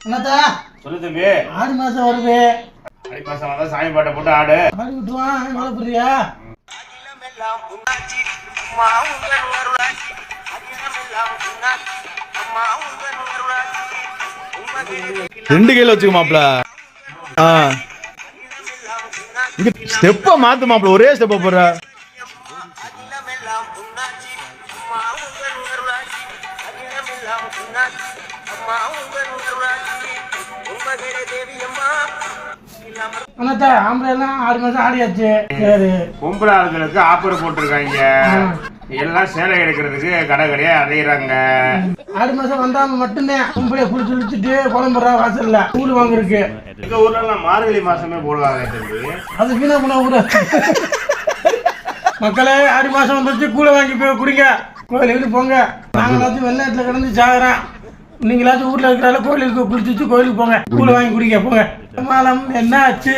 என்னத்தா சொல்லு தம்பி. ஆடி மாசம் வருது. ஆடி மாசம் வந்தா சாமி பாட்டை போட்டு ஆடு. ஆடி விட்டுவான் மழை புரியா? ரெண்டு கையில வச்சுக்க மாப்ள. இங்க ஸ்டெப்ப மாத்து மாப்ள, ஒரே ஸ்டெப்ப போடுற. என்னத்தா ஆம்பளை எல்லாம் ஆடி மாசம் ஆடியாச்சு. சரி பொம்பளை ஆளுகளுக்கு ஆப்பர் போட்டிருக்காங்க. எல்லாம் சேலை எடுக்கிறதுக்கு கடை கடையா அலையிறாங்க. ஆடி மாசம் வந்தாம மட்டும்தான் கும்பலைய குளிச்சு குளிச்சுட்டு குழம்புறா வாசல்ல கூழ் வாங்கிருக்கு. எங்க ஊர்ல எல்லாம் மார்கழி மாசமே போடுவாங்க தம்பி. அது வீணா போனா கூட மக்களே ஆடி மாசம் வந்துருச்சு, கூழை வாங்கி போய் குடிங்க, கோயிலுக்கு போங்க. நாங்களாச்சும் வெளிநாட்டுல கிடந்து சாகுறோம், நீங்களாச்சும் ஊர்ல இருக்கிறால கோயிலுக்கு குடிச்சு கோயிலுக்கு போங்க, கூழை வாங்கி குடிங்க போங்க. மாலம் என்ன ஆச்சு?